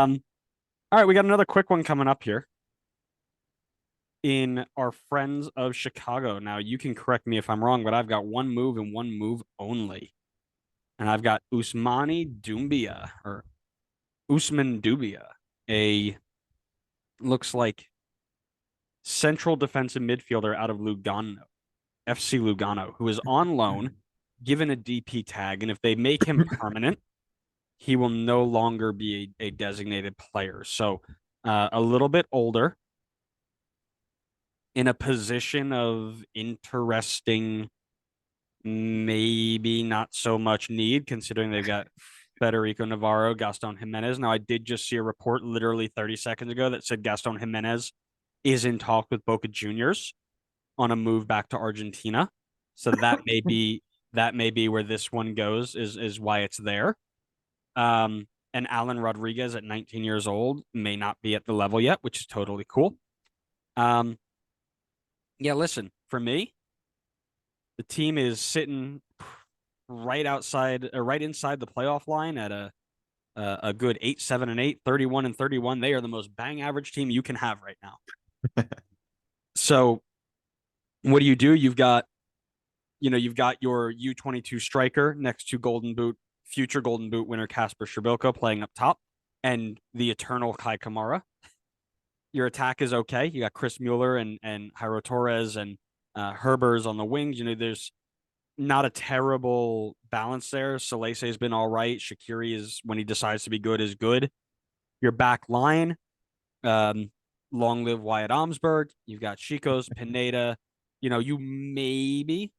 All right, we got another quick one coming up here in our friends of Chicago. Now, you can correct me if I'm wrong, but I've got one move and one move only. And I've got Usmani Doumbia or Usman Dubia, a looks like central defensive midfielder out of Lugano, FC Lugano, who is on loan, given a DP tag. And if they make him permanent, he will no longer be a designated player. So a little bit older, in a position of interesting, maybe not so much need, considering they've got Federico Navarro, Gaston Jimenez. Now, I did just see a report literally 30 seconds ago that said Gaston Jimenez is in talk with Boca Juniors on a move back to Argentina. So that may be where this one goes, is why it's there. And Alan Rodriguez at 19 years old may not be at the level yet, which is totally cool. Um, yeah, listen, for me, the team is sitting right outside, right inside the playoff line at a good 8-7-8, 31-31. They are the most bang average team you can have right now. So what do? You've got your U22 striker next to future Golden Boot winner Casper Shabilko playing up top, and the eternal Kai Kamara. Your attack is okay. You got Chris Mueller and Jairo Torres and Herbers on the wings. There's not a terrible balance there. Salese has been all right. Shaqiri is, when he decides to be good, is good. Your back line, um, long live Wyatt Omsberg. You've got Chicos, Pineda. You maybe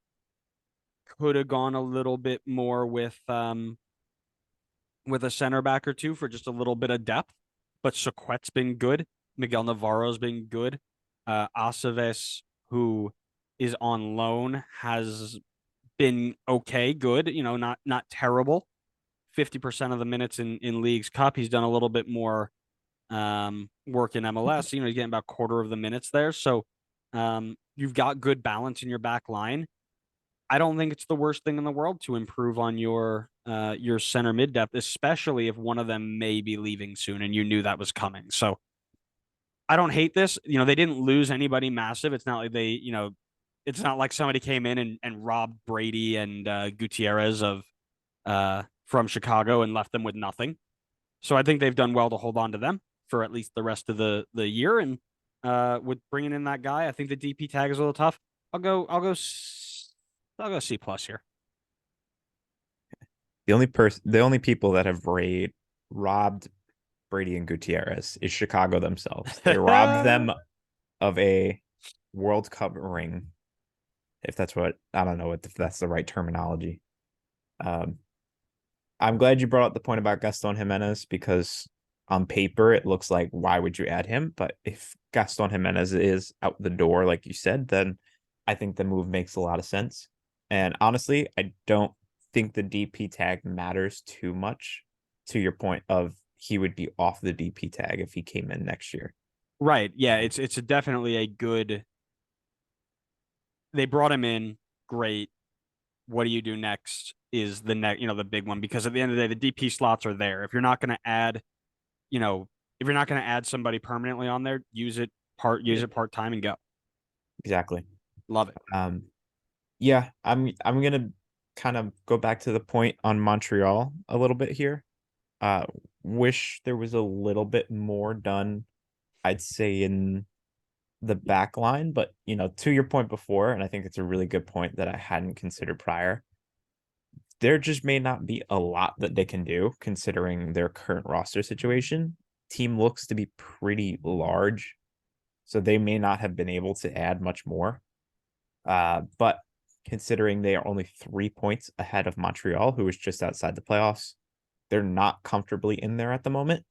could have gone a little bit more with a center back or two for just a little bit of depth. But Saquet's been good. Miguel Navarro's been good. Aceves, who is on loan, has been okay, good, not terrible. 50% of the minutes in League's Cup. He's done a little bit more work in MLS. He's getting about a quarter of the minutes there. So you've got good balance in your back line. I don't think it's the worst thing in the world to improve on your center mid depth, especially if one of them may be leaving soon and you knew that was coming. So I don't hate this. They didn't lose anybody massive. It's not like it's not like somebody came in and robbed Brady and Gutierrez of from Chicago and left them with nothing. So I think they've done well to hold on to them for at least the rest of the year. And with bringing in that guy, I think the DP tag is a little tough. I'll go C plus here. The only people that have robbed Brady and Gutierrez is Chicago themselves. They robbed them of a World Cup ring, if that's what I don't know if that's the right terminology. Um, I'm glad you brought up the point about Gaston Jimenez because on paper it looks like why would you add him? But if Gaston Jimenez is out the door, like you said, then I think the move makes a lot of sense. And honestly, I don't think the DP tag matters too much to your point of he would be off the DP tag if he came in next year. Right. Yeah, it's definitely a good. They brought him in, great. What do you do next? Is the big one, because at the end of the day, the DP slots are there. If you're not going to add, you know, if you're not going to add somebody permanently on there, use it part time and go. Exactly. Love it. Um, yeah, I'm gonna kind of go back to the point on Montreal a little bit here. Uh, wish there was a little bit more done, I'd say, in the back line, but to your point before, and I think it's a really good point that I hadn't considered prior. There just may not be a lot that they can do considering their current roster situation. Team looks to be pretty large, so they may not have been able to add much more. But considering they are only 3 points ahead of Montreal, who is just outside the playoffs, they're not comfortably in there at the moment.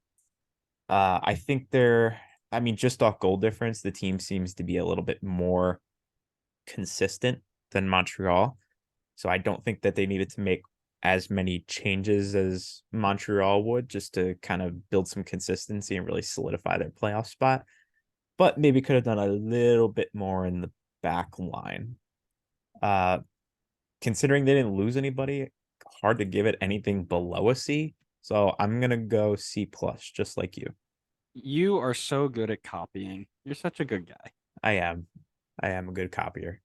I think just off goal difference, the team seems to be a little bit more consistent than Montreal. So I don't think that they needed to make as many changes as Montreal would just to kind of build some consistency and really solidify their playoff spot. But maybe could have done a little bit more in the back line. Uh, Considering they didn't lose anybody, hard to give it anything below a C. So I'm gonna go C plus, just like you. You are so good at copying. You're such a good guy. I am. I am a good copier.